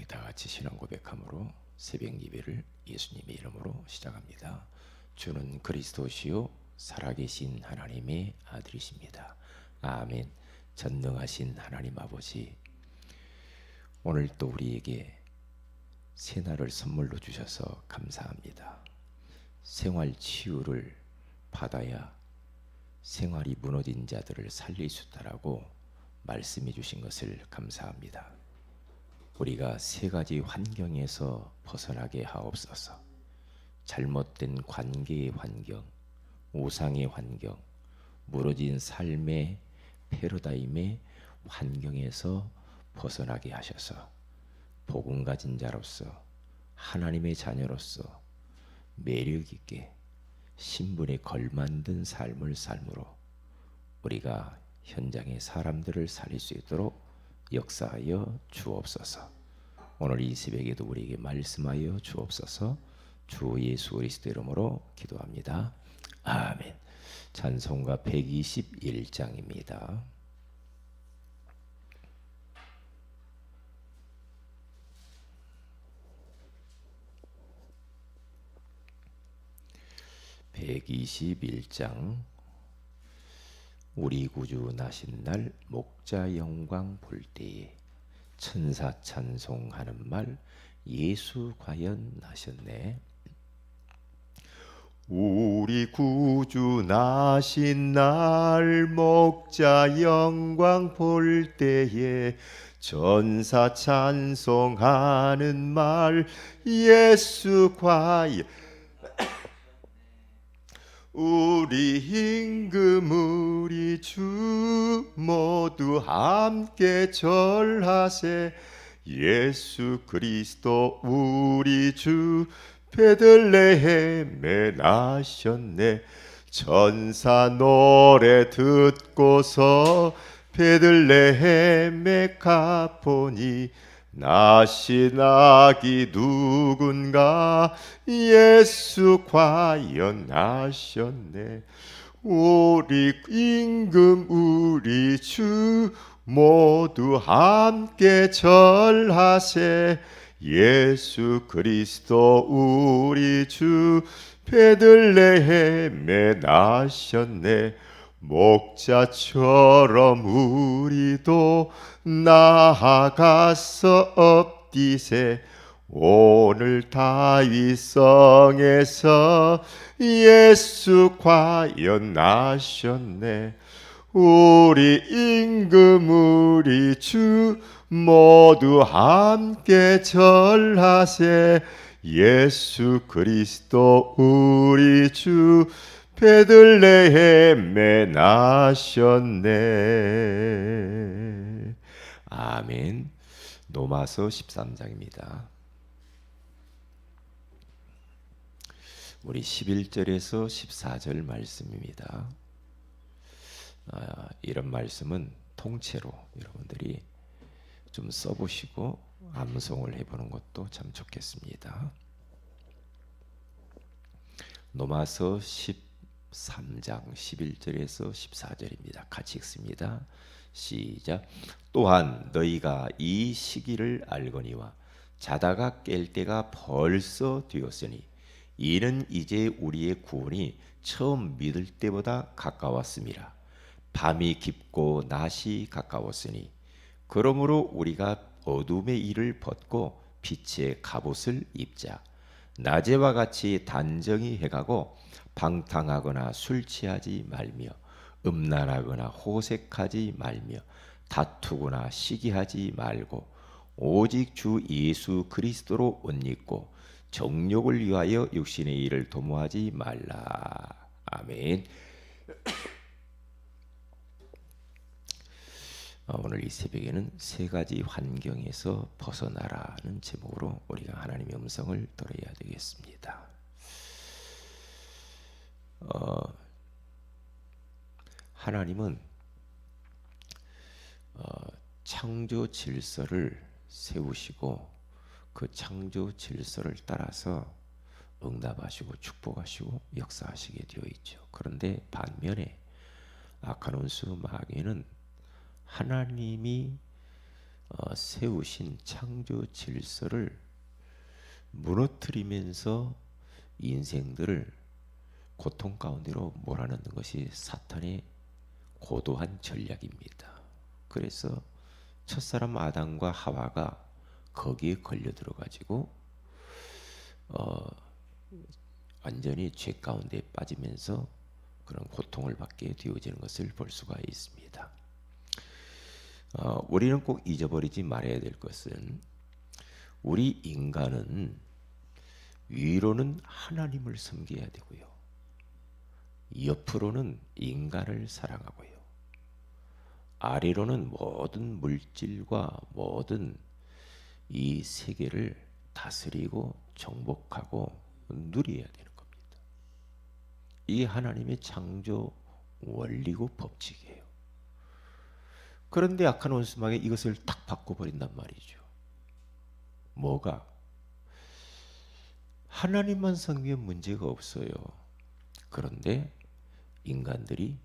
다 같이 신앙 고백함으로 새벽 예배를 예수님의 이름으로 시작합니다. 주는 그리스도시요 살아계신 하나님의 아들이십니다. 아멘. 전능하신 하나님 아버지, 오늘 또 우리에게 새날을 선물로 주셔서 감사합니다. 생활 치유를 받아야 생활이 무너진 자들을 살릴 수 있다라고 말씀해 주신 것을 감사합니다. 우리가 세 가지 환경에서 벗어나게 하옵소서. 잘못된 관계의 환경, 우상의 환경, 무너진 삶의 패러다임의 환경에서 벗어나게 하셔서 복음 가진 자로서, 하나님의 자녀로서 매력 있게 신분에 걸맞는 삶을 삶으로 우리가 현장의 사람들을 살릴 수 있도록 역사하여 주옵소서. 오늘 이 새벽에도 우리에게 말씀하여 주옵소서. 주 예수 그리스도 이름으로 기도합니다. 아멘. 찬송가 121장입니다. (121장) 우리 구주 나신 날 목자 영광 볼 때에 천사 찬송하는 말 예수 과연 나셨네. 우리 구주 나신 날 목자 영광 볼 때에 천사 찬송하는 말 예수 과연 우리 임금 우리 주 모두 함께 절하세. 예수 그리스도 우리 주 베들레헴에 나셨네. 천사 노래 듣고서 베들레헴에 가보니 나신 아기 누군가 예수 과연 나셨네. 우리 임금 우리 주 모두 함께 절하세. 예수 그리스도 우리 주 베들레헴에 나셨네. 목자처럼 우리도 나아가서 엎디세. 오늘 다윗성에서 예수 과연 나셨네. 우리 임금 우리 주 모두 함께 절하세. 예수 그리스도 우리 주 베들레헴에 나셨네. 아멘. 로마서 13장입니다. 우리 11절에서 14절 말씀입니다. 이런 말씀은 통째로 여러분들이 좀 써보시고 암송을 해보는 것도 참 좋겠습니다. 로마서 13장 11절에서 14절입니다. 같이 읽습니다. 시작. 또한 너희가 이 시기를 알거니와 자다가 깰 때가 벌써 되었으니 이는 이제 우리의 구원이 처음 믿을 때보다 가까웠음이라. 밤이 깊고 낮이 가까웠으니 그러므로 우리가 어둠의 일을 벗고 빛의 갑옷을 입자. 낮에와 같이 단정히 해가고 방탕하거나 술 취하지 말며 음란하거나 호색하지 말며 다투거나 시기하지 말고 오직 주 예수 그리스도로 옷 입고 정욕을 위하여 육신의 일을 도모하지 말라. 아멘. 오늘 이 새벽에는 세 가지 환경에서 벗어나라는 제목으로 우리가 하나님의 음성을 들어야 되겠습니다. 하나님은 창조 질서를 세우시고 그 창조 질서를 따라서 응답하시고 축복하시고 역사하시게 되어 있죠. 그런데 반면에 악한 원수 마귀는 하나님이 세우신 창조 질서를 무너뜨리면서 인생들을 고통 가운데로 몰아넣는 것이 사탄의 고도한 전략입니다. 그래서 첫사람 아담과 하와가 거기에 걸려들어 가지고 완전히 죄 가운데 빠지면서 그런 고통을 받게 되어지는 것을 볼 수가 있습니다. 우리는 꼭 잊어버리지 말아야 될 것은 우리 인간은 위로는 하나님을 섬겨야 되고요. 옆으로는 인간을 사랑하고요. 아래로는 모든 물질과 모든 이 세계를 다스리고 정복하고 누려야 되는 겁니다. 이 하나님의 창조 원리고 법칙이에요. 그런데 악한 원수마귀 이것을 딱 바꿔버린단 말이죠. 뭐가? 하나님만 섬기면 문제가 없어요. 그런데 인간들이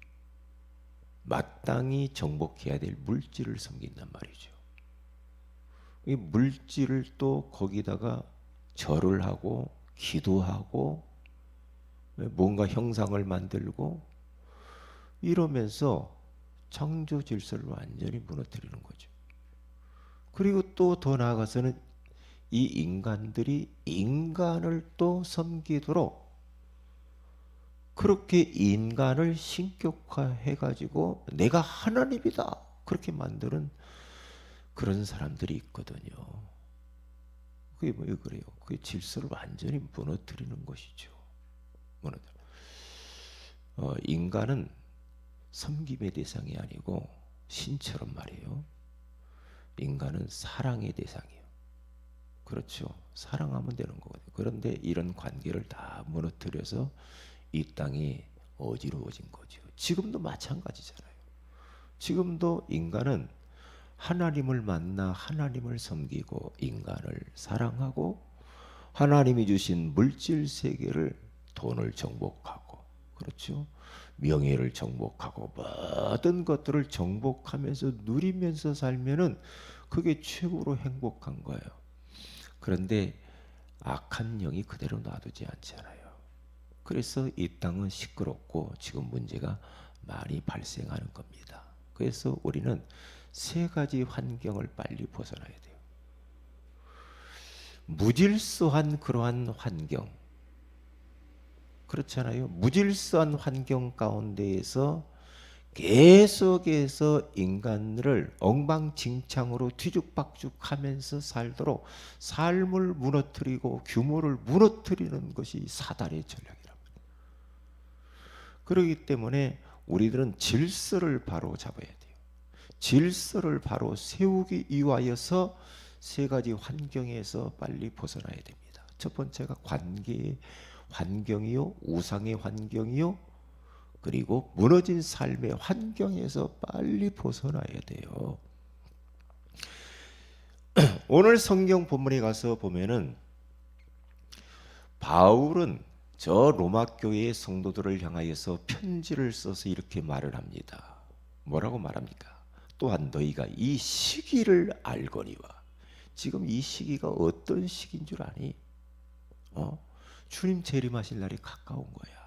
마땅히 정복해야 될 물질을 섬긴단 말이죠. 이 물질을 또 거기다가 절을 하고 기도하고 뭔가 형상을 만들고 이러면서 창조 질서를 완전히 무너뜨리는 거죠. 그리고 또 더 나아가서는 이 인간들이 인간을 또 섬기도록 그렇게 인간을 신격화해 가지고 내가 하나님이다 그렇게 만드는 그런 사람들이 있거든요. 그게 왜 그래요? 그게 질서를 완전히 무너뜨리는 것이죠. 인간은 섬김의 대상이 아니고 신처럼 말이에요. 인간은 사랑의 대상이에요. 그렇죠. 사랑하면 되는 거거든요. 그런데 이런 관계를 다 무너뜨려서 이 땅이 어지러워진 거죠. 지금도 마찬가지잖아요. 지금도 인간은 하나님을 만나 하나님을 섬기고 인간을 사랑하고 하나님이 주신 물질 세계를 돈을 정복하고 그렇죠. 명예를 정복하고 모든 것들을 정복하면서 누리면서 살면은 그게 최고로 행복한 거예요. 그런데 악한 영이 그대로 놔두지 않잖아요. 그래서 이 땅은 시끄럽고 지금 문제가 많이 발생하는 겁니다. 그래서 우리는 세 가지 환경을 빨리 벗어나야 돼요. 무질서한 그러한 환경, 그렇잖아요. 무질서한 환경 가운데에서 계속해서 인간을 엉망진창으로 뒤죽박죽하면서 살도록 삶을 무너뜨리고 규모를 무너뜨리는 것이 사단의 전략이란 말이에요. 그렇기 때문에 우리들은 질서를 바로 잡아야 돼요. 질서를 바로 세우기 위하여서 세 가지 환경에서 빨리 벗어나야 됩니다. 첫 번째가 관계의 환경이요, 우상의 환경이요, 그리고 무너진 삶의 환경에서 빨리 벗어나야 돼요. 오늘 성경 본문에 가서 보면은 바울은 저 로마 교회의 성도들을 향하여서 편지를 써서 이렇게 말을 합니다. 뭐라고 말합니까? 또한 너희가 이 시기를 알거니와. 지금 이 시기가 어떤 시기인 줄 아니? 주님 재림하실 날이 가까운 거야.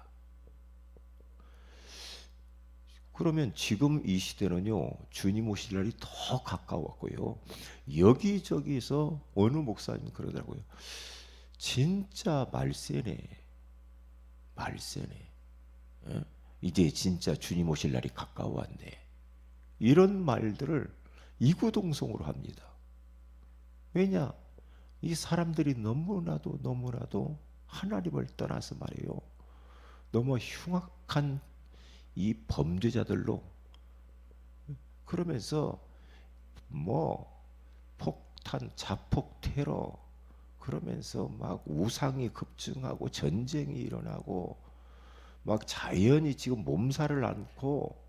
그러면 지금 이 시대는요, 주님 오실 날이 더 가까웠고요. 여기저기서 어느 목사님 그러더라고요. 진짜 말세네. 말세네. 이제 진짜 주님 오실 날이 가까웠네. 이런 말들을 이구동성으로 합니다. 왜냐? 이 사람들이 너무나도 하나님을 떠나서 말이에요. 너무 흉악한 이 범죄자들로 그러면서 뭐 폭탄, 자폭 테러 그러면서 막 우상이 급증하고 전쟁이 일어나고 막 자연이 지금 몸살을 앓고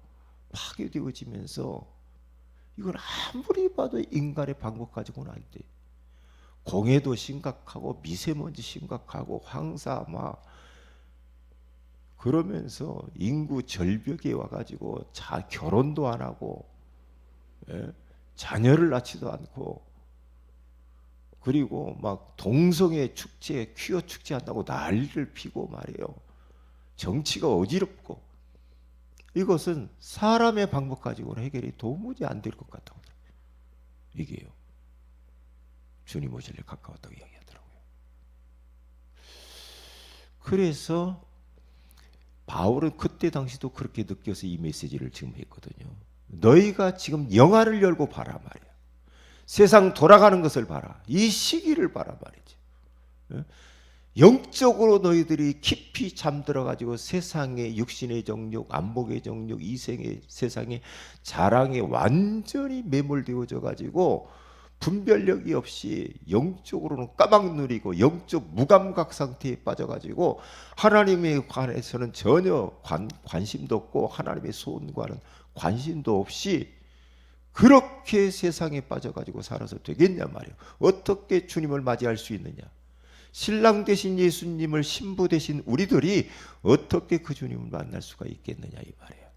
파괴되어지면서 이건 아무리 봐도 인간의 방법 가지고는 안 돼. 공해도 심각하고 미세먼지 심각하고 황사 막 그러면서 인구 절벽에 와가지고 결혼도 안 하고 자녀를 낳지도 않고, 그리고 막 동성애 축제, 퀴어 축제 한다고 난리를 피고 말이에요. 정치가 어지럽고, 이것은 사람의 방법 가지고는 해결이 도무지 안 될 것 같다고. 이게요, 주님 오실 일 가까웠다고 이야기하더라고요. 그래서 바울은 그때 당시도 그렇게 느껴서 이 메시지를 지금 했거든요. 너희가 지금 영화를 열고 봐라 말이야. 세상 돌아가는 것을 봐라. 이 시기를 봐라 말이죠. 영적으로 너희들이 깊이 잠들어 가지고 세상의 육신의 정욕, 안목의 정욕, 이생의 세상의 자랑에 완전히 매몰되어져 가지고 분별력이 없이 영적으로는 까막 누리고 영적 무감각 상태에 빠져 가지고 하나님에 관해서는 전혀 관심도 없고 하나님의 소원과는 관심도 없이 그렇게 세상에 빠져 가지고 살아서 되겠냐 말이에요. 어떻게 주님을 맞이할 수 있느냐? 신랑 대신 예수님을 신부 대신 우리들이 어떻게 그 주님을 만날 수가 있겠느냐 이 말이에요.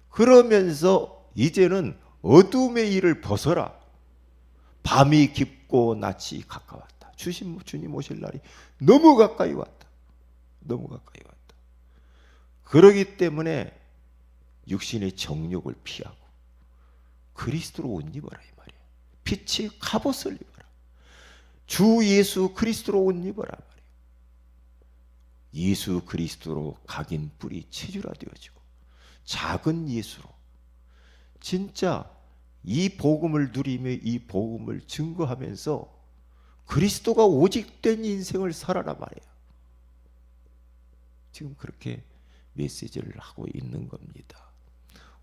그러면서 이제는 어둠의 일을 벗어라. 밤이 깊고 낮이 가까웠다. 주님 오실 날이 너무 가까이 왔다. 너무 가까이 왔다. 그러기 때문에 육신의 정욕을 피하고 그리스도로 옷 입어라 이 말이에요. 빛의 갑옷을 입어라. 주 예수 그리스도로 옷 입어라 말이에요. 예수 그리스도로 각인 뿔이 체주라 되어지고 작은 예수로 진짜 이 복음을 누리며 이 복음을 증거하면서 그리스도가 오직된 인생을 살아라 말이에요. 지금 그렇게 메시지를 하고 있는 겁니다.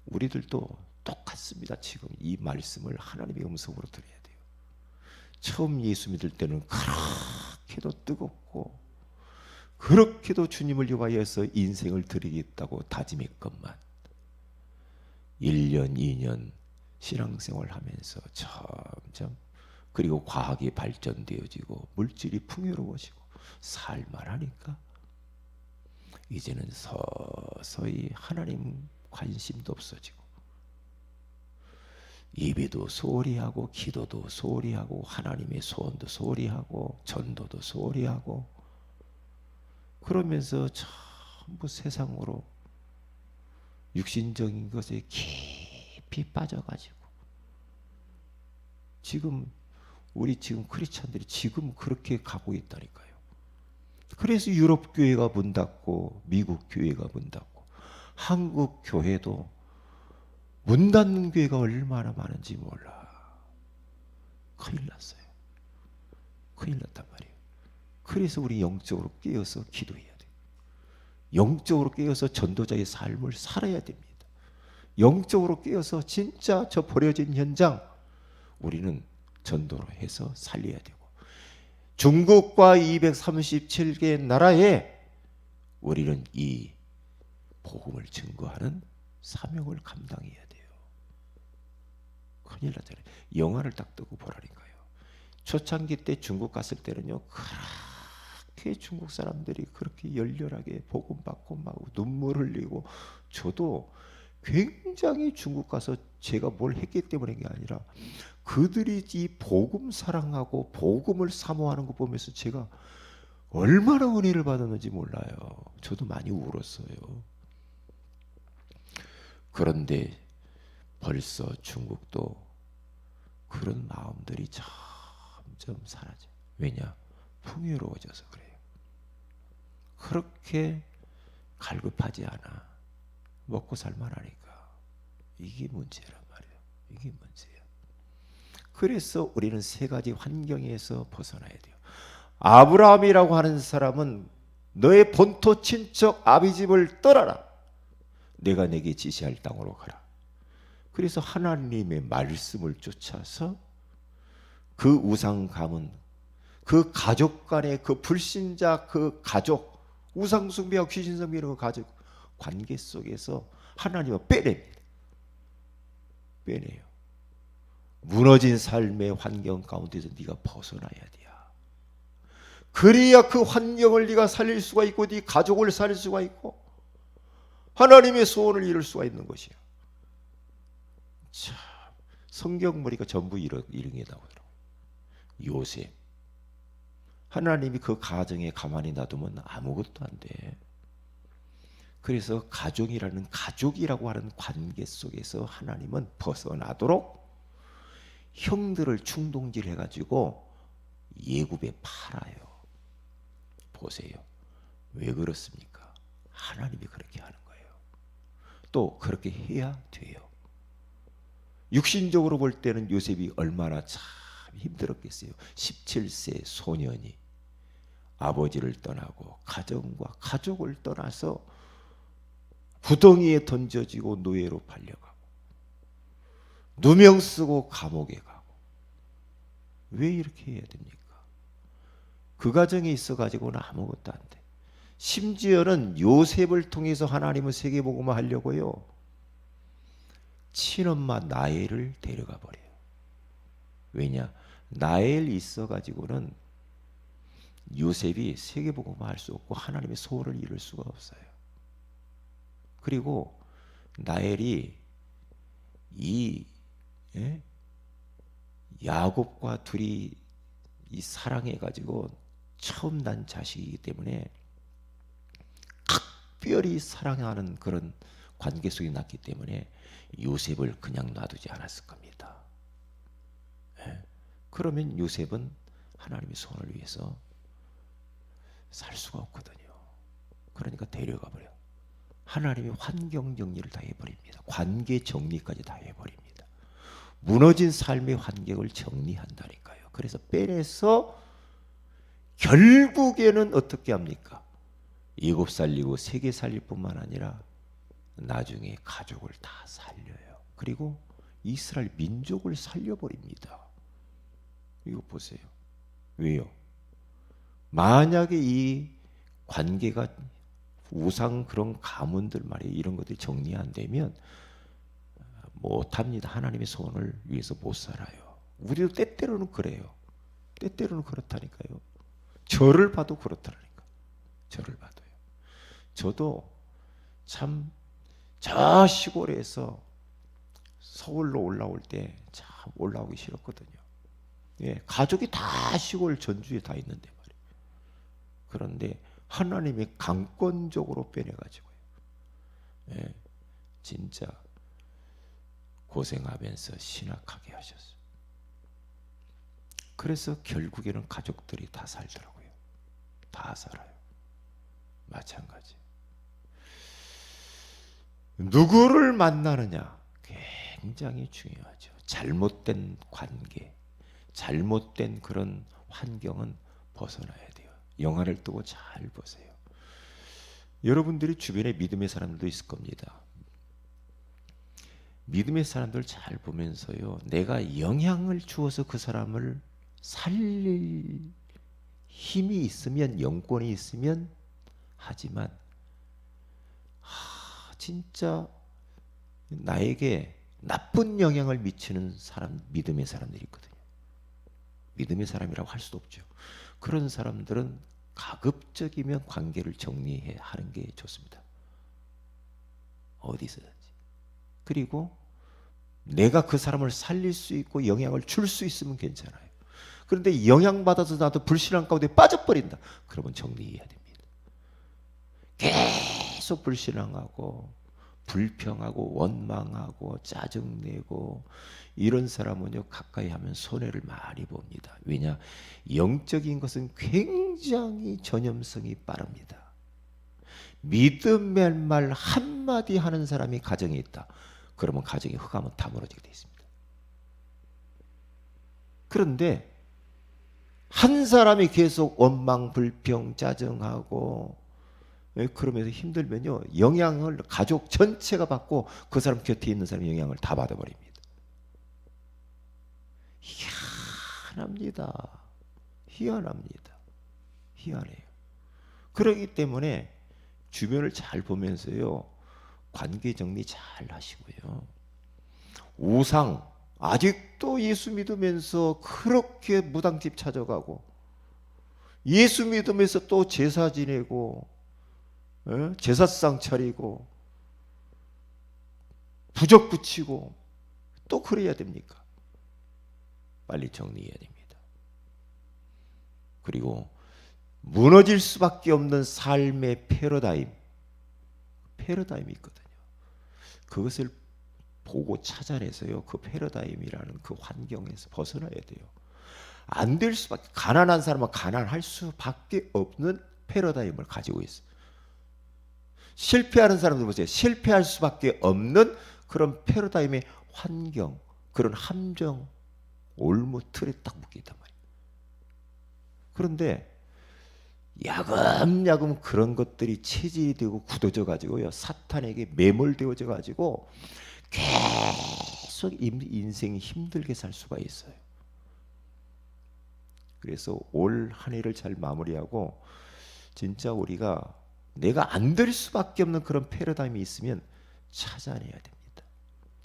우리들도 똑같습니다. 지금 이 말씀을 하나님의 음성으로 들어야 돼요. 처음 예수 믿을 때는 그렇게도 뜨겁고 그렇게도 주님을 위하여서 인생을 드리겠다고 다짐했건만 1년, 2년 신앙생활 하면서 점점 그리고 과학이 발전되어지고 물질이 풍요로워지고 살만하니까 이제는 서서히 하나님 관심도 없어지고 예배도 소홀히 하고 기도도 소홀히 하고 하나님의 소원도 소홀히 하고 전도도 소홀히 하고 그러면서 전부 세상으로 육신적인 것에 깊이 빠져가지고 지금 우리 지금 크리스찬들이 지금 그렇게 가고 있다니까요. 그래서 유럽 교회가 문 닫고 미국 교회가 문 닫고 한국 교회도 문 닫는 교회가 얼마나 많은지 몰라. 큰일 났어요. 큰일 났단 말이에요. 그래서 우리 영적으로 깨어서 기도해야 돼요. 영적으로 깨어서 전도자의 삶을 살아야 됩니다. 영적으로 깨어서 진짜 저 버려진 현장 우리는 전도로 해서 살려야 되고 중국과 237개 나라에 우리는 이 복음을 증거하는 사명을 감당해야 돼요. 큰일 났잖아요. 영화를 딱 뜨고 보라니까요. 초창기 때 중국 갔을 때는요. 그렇게 중국 사람들이 그렇게 열렬하게 복음 받고 막 눈물 흘리고 저도 굉장히 중국 가서 제가 뭘 했기 때문에 게 아니라 그들이 이 복음 사랑하고 복음을 사모하는 거 보면서 제가 얼마나 은혜를 받았는지 몰라요. 저도 많이 울었어요. 그런데 벌써 중국도 그런 마음들이 점점 사라져요. 왜냐? 풍요로워져서 그래요. 그렇게 갈급하지 않아. 먹고 살만하니까. 이게 문제란 말이에요. 이게 문제예요. 그래서 우리는 세 가지 환경에서 벗어나야 돼요. 아브라함이라고 하는 사람은 너의 본토 친척 아비집을 떠나라. 내가 내게 지시할 땅으로 가라. 그래서 하나님의 말씀을 쫓아서 그 우상 가문, 그 가족 간의 그 불신자 그 가족, 우상 숭배와 귀신 숭배하는 그 가족 관계 속에서 하나님을 빼냅니다. 빼내요. 무너진 삶의 환경 가운데서 네가 벗어나야 돼요. 그래야 그 환경을 네가 살릴 수가 있고 네 가족을 살릴 수가 있고 하나님의 소원을 이룰 수가 있는 것이야. 참, 성경 머리가 전부 이런 게 나오더라고요. 요셉. 하나님이 그 가정에 가만히 놔두면 아무것도 안 돼. 그래서 가족이라고 하는 관계 속에서 하나님은 벗어나도록 형들을 충동질해가지고 예굽에 팔아요. 보세요. 왜 그렇습니까? 하나님이 그렇게 하는 거예요. 또 그렇게 해야 돼요. 육신적으로 볼 때는 요셉이 얼마나 참 힘들었겠어요. 17세 소년이 아버지를 떠나고 가정과 가족을 떠나서 구덩이에 던져지고 노예로 팔려가고 누명 쓰고 감옥에 가고. 왜 이렇게 해야 됩니까? 그 가정에 있어 가지고는 아무것도 안 돼. 심지어는 요셉을 통해서 하나님은 세계복음화 하려고요, 친엄마 나엘을 데려가 버려요. 왜냐? 나엘 있어 가지고는 요셉이 세계복음화 할 수 없고 하나님의 소원을 이룰 수가 없어요. 그리고 나엘이 야곱과 둘이 사랑해 가지고 처음 난 자식이기 때문에 각별히 사랑하는 그런 관계 속에 났기 때문에 요셉을 그냥 놔두지 않았을 겁니다. 그러면 요셉은 하나님의 소원을 위해서 살 수가 없거든요. 그러니까 데려가 버려. 하나님의 환경 정리를 다 해버립니다. 관계 정리까지 다 해버립니다. 무너진 삶의 환경을 정리한다니까요. 그래서 빼내서 결국에는 어떻게 합니까? 일곱 살리고 세계 살릴 뿐만 아니라 나중에 가족을 다 살려요. 그리고 이스라엘 민족을 살려버립니다. 이거 보세요. 왜요? 만약에 이 관계가 우상 그런 가문들 말이에요, 이런 것들이 정리 안 되면 못합니다. 하나님의 소원을 위해서 못 살아요. 우리도 때때로는 그래요. 때때로는 그렇다니까요. 저를 봐도 그렇다니까. 저를 봐도요. 저도 참 저 시골에서 서울로 올라올 때 참 올라오기 싫었거든요. 예, 가족이 다 시골 전주에 다 있는데 말이에요. 그런데 하나님이 강권적으로 빼내가지고요, 예, 진짜 고생하면서 신학하게 하셨어요. 그래서 결국에는 가족들이 다 살더라고요. 다 살아요. 마찬가지. 누구를 만나느냐 굉장히 중요하죠. 잘못된 관계, 잘못된 그런 환경은 벗어나야 돼요. 영화를 뜨고 잘 보세요. 여러분들이 주변에 믿음의 사람들도 있을 겁니다. 믿음의 사람들 잘 보면서요, 내가 영향을 주어서 그 사람을 살릴 힘이 있으면, 영권이 있으면 하지만 진짜 나에게 나쁜 영향을 미치는 사람, 믿음의 사람들이 있거든요. 믿음의 사람이라고 할 수도 없죠. 그런 사람들은 가급적이면 관계를 정리해 하는 게 좋습니다. 어디서든지. 그리고 내가 그 사람을 살릴 수 있고 영향을 줄 수 있으면 괜찮아요. 그런데 영향받아서 나도 불신앙 가운데 빠져버린다. 그러면 정리해야 됩니다. 계속 불신앙하고 불평하고 원망하고 짜증내고 이런 사람은요, 가까이 하면 손해를 많이 봅니다. 왜냐? 영적인 것은 굉장히 전염성이 빠릅니다. 믿음의 말 한마디 하는 사람이 가정에 있다. 그러면 가정이 흑암은 다 무너지게 되어 있습니다. 그런데 한 사람이 계속 원망, 불평, 짜증하고 그러면서 힘들면요, 영향을 가족 전체가 받고 그 사람 곁에 있는 사람의 영향을 다 받아버립니다. 희한합니다. 희한합니다. 희한해요. 그렇기 때문에 주변을 잘 보면서요, 관계 정리 잘 하시고요. 우상, 아직도 예수 믿으면서 그렇게 무당집 찾아가고 예수 믿으면서 또 제사 지내고 제사상 차리고 부적 붙이고 또 그래야 됩니까? 빨리 정리해야 됩니다. 그리고 무너질 수밖에 없는 삶의 패러다임이 있거든요. 그것을 보고 찾아내서요, 그 패러다임이라는 그 환경에서 벗어나야 돼요. 안 될 수밖에, 가난한 사람은 가난할 수밖에 없는 패러다임을 가지고 있어요. 실패하는 사람들 보세요. 실패할 수밖에 없는 그런 패러다임의 환경, 그런 함정, 올무 틀에 딱 묶여 있단 말이에요. 그런데 야금야금 그런 것들이 체질이 되고 굳어져 가지고요, 사탄에게 매몰되어져 가지고 계속 인생이 힘들게 살 수가 있어요. 그래서 올 한 해를 잘 마무리하고, 진짜 우리가 내가 안 될 수밖에 없는 그런 패러다임이 있으면 찾아내야 됩니다.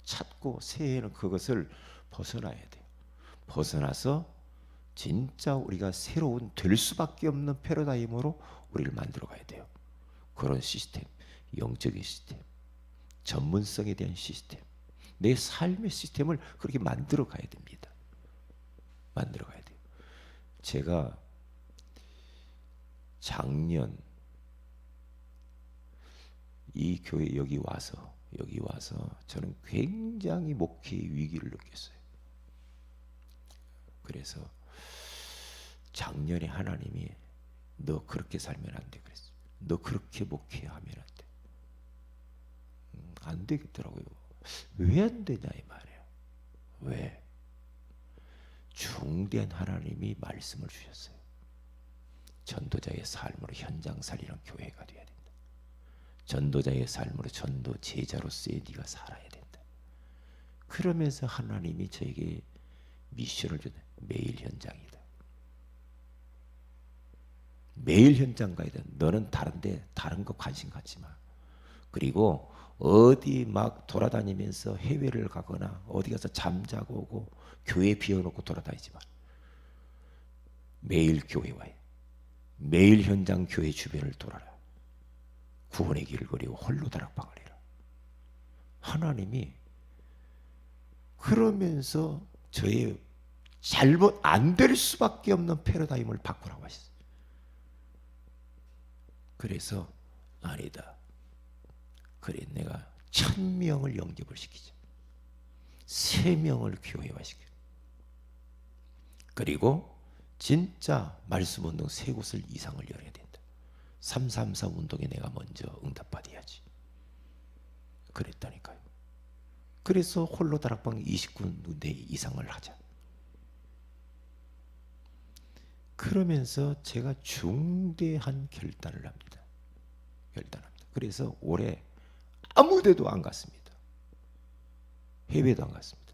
찾고 새해에는 그것을 벗어나야 돼요. 벗어나서 진짜 우리가 새로운 될 수밖에 없는 패러다임으로 우리를 만들어 가야 돼요. 그런 시스템, 영적인 시스템, 전문성에 대한 시스템, 내 삶의 시스템을 그렇게 만들어 가야 됩니다. 만들어 가야 돼요. 제가 작년 이 교회 여기 와서 저는 굉장히 목회 위기를 느꼈어요. 그래서 작년에 하나님이 너 그렇게 살면 안 돼 그랬어요. 너 그렇게 목회하면 안 돼. 안 되겠더라고요. 왜 안 되냐 이 말이에요. 왜? 중대한 하나님이 말씀을 주셨어요. 전도자의 삶으로 현장살이란 교회가 돼야 된다. 전도자의 삶으로 전도 제자로서의 네가 살아야 된다. 그러면서 하나님이 저에게 미션을 주네. 매일 현장이다. 매일 현장 가야 돼. 너는 다른데 다른 거 관심 갖지 마. 그리고 어디 막 돌아다니면서 해외를 가거나 어디 가서 잠자고 오고 교회 비워놓고 돌아다니지 마. 매일 교회 와요. 매일 현장 교회 주변을 돌아라. 구원의 길을 걸이고 홀로 다락방을 해라. 하나님이 그러면서 저의 잘못 안 될 수밖에 없는 패러다임을 바꾸라고 하셨어요. 그래서 아니다. 그래 내가 1000명을 영접을 시키자. 3명을 교회화시켜. 그리고 진짜 말씀 운동 3곳을 이상을 열어야 된다. 333 운동에 내가 먼저 응답받아야지. 그랬다니까요. 그래서 홀로 다락방 29군데 이상을 하자. 그러면서 제가 중대한 결단을 합니다. 그래서 올해 아무 데도 안 갔습니다. 해외도 안 갔습니다.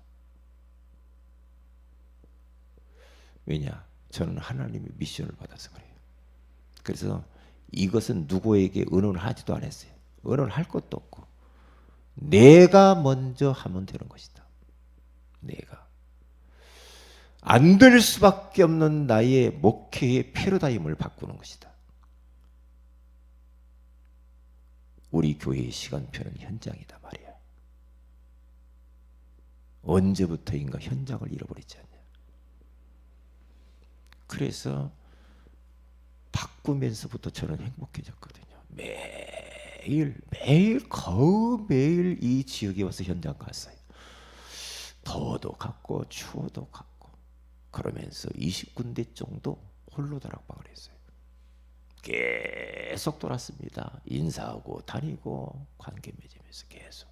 왜냐? 저는 하나님의 미션을 받아서 그래요. 그래서 이것은 누구에게 의논을 하지도 않았어요. 의논을 할 것도 없고 내가 먼저 하면 되는 것이다. 내가 안 될 수밖에 없는 나의 목회의 패러다임을 바꾸는 것이다. 우리 교회의 시간표는 현장이다 말이야. 언제부터인가 현장을 잃어버리지 않냐. 그래서 바꾸면서부터 저는 행복해졌거든요. 거의 매일 이 지역에 와서 현장 갔어요. 더워도 갔고 추워도 갔고 그러면서 20군데 정도 홀로 다락방을 했어요. 계속 돌았습니다. 인사하고 다니고 관계 맺으면서 계속.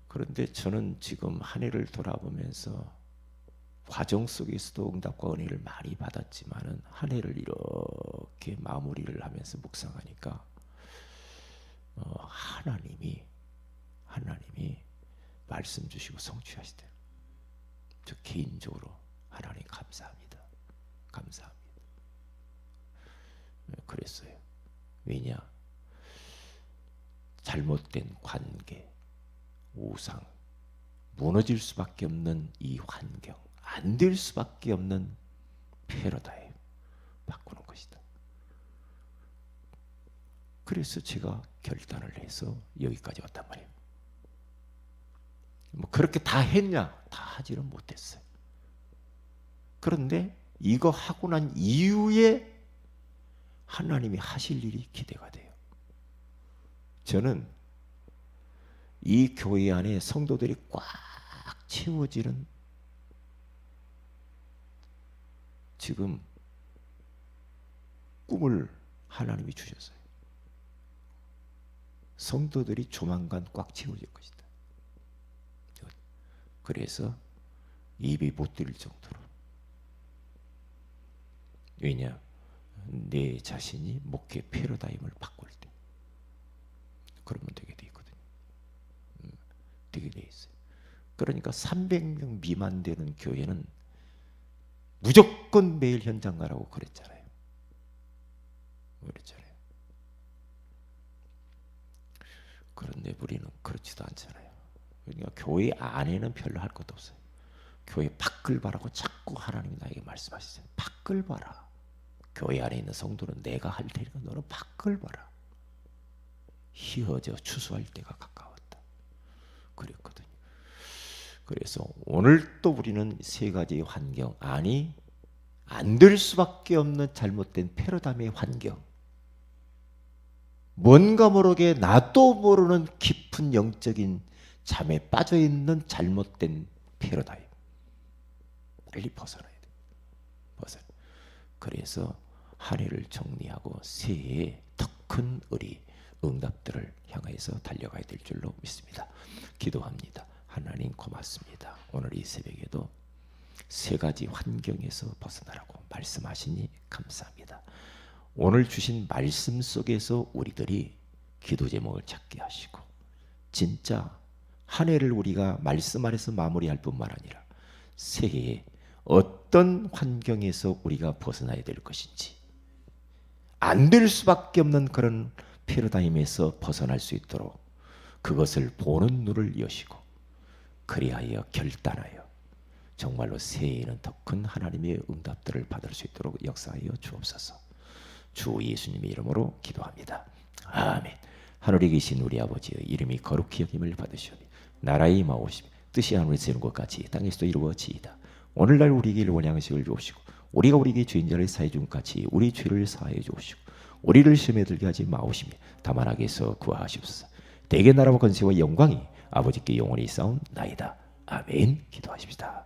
그런데 저는 지금 한 해를 돌아보면서 과정 속에서도 응답과 은혜를 많이 받았지만은 한 해를 이렇게 마무리를 하면서 묵상하니까 하나님이 말씀 주시고 성취하시대요. 저 개인적으로 하나님 감사합니다. 그랬어요. 왜냐? 잘못된 관계, 우상, 무너질 수밖에 없는 이 환경, 안 될 수밖에 없는 패러다임 바꾸는 것이다. 그래서 제가 결단을 해서 여기까지 왔단 말이에요. 뭐 그렇게 다 했냐? 다 하지는 못했어요. 그런데 이거 하고 난 이후에 하나님이 하실 일이 기대가 돼요. 저는 이 교회 안에 성도들이 꽉 채워지는 지금 꿈을 하나님이 주셨어요. 성도들이 조만간 꽉 채워질 것이다. 그래서 입이 못 들릴 정도로. 왜냐? 내 자신이 목회 패러다임을 바꿀 때 그러면 되게 돼 있거든요. 되게 돼 있어요. 그러니까 300명 미만 되는 교회는 무조건 매일 현장 가라고 그랬잖아요. 그런데 우리는 그렇지도 않잖아요. 그러니까 교회 안에는 별로 할 것도 없어요. 교회 밖을 봐라고 자꾸 하나님이 나에게 말씀하시잖아요. 밖을 봐라. 교회 안에 있는 성도는 내가 할 테니까 너는 밖을 봐라. 희어져 추수할 때가 가까웠다. 그랬거든요. 그래서 오늘 또 우리는 세 가지 환경, 아니 안 될 수밖에 없는 잘못된 패러다임의 환경, 뭔가 모르게 나도 모르는 깊은 영적인 잠에 빠져있는 잘못된 패러다임, 빨리 벗어나야 돼. 그래서 한 해를 정리하고 새해에 더 큰 의리, 응답들을 향해서 달려가야 될 줄로 믿습니다. 기도합니다. 하나님 고맙습니다. 오늘 이 새벽에도 세 가지 환경에서 벗어나라고 말씀하시니 감사합니다. 오늘 주신 말씀 속에서 우리들이 기도 제목을 찾게 하시고 진짜 한 해를 우리가 말씀 안에서 마무리할 뿐만 아니라 새해에 어떤 환경에서 우리가 벗어나야 될 것인지, 안 될 수밖에 없는 그런 패러다임에서 벗어날 수 있도록 그것을 보는 눈을 여시고 그리하여 결단하여 정말로 새해에는 더 큰 하나님의 응답들을 받을 수 있도록 역사하여 주옵소서. 주 예수님의 이름으로 기도합니다. 아멘. 하늘에 계신 우리 아버지의 이름이 거룩히 여김을 받으시오니 나라의 임하오시며 뜻이 하늘에서 이룬 것 같이 땅에서도 이루어지이다. 오늘날 우리에게 원하는 양식을 주옵시고 우리가 우리에게 죄인자를 사해 준 같이 우리 죄를 사하여 주옵시고 우리를 시험에 들게 하지 마옵시며 다만 악에서 구하시옵소서. 대개 나라와 권세와 영광이 아버지께 영원히 있사옵나이다. 아멘. 기도하십시다.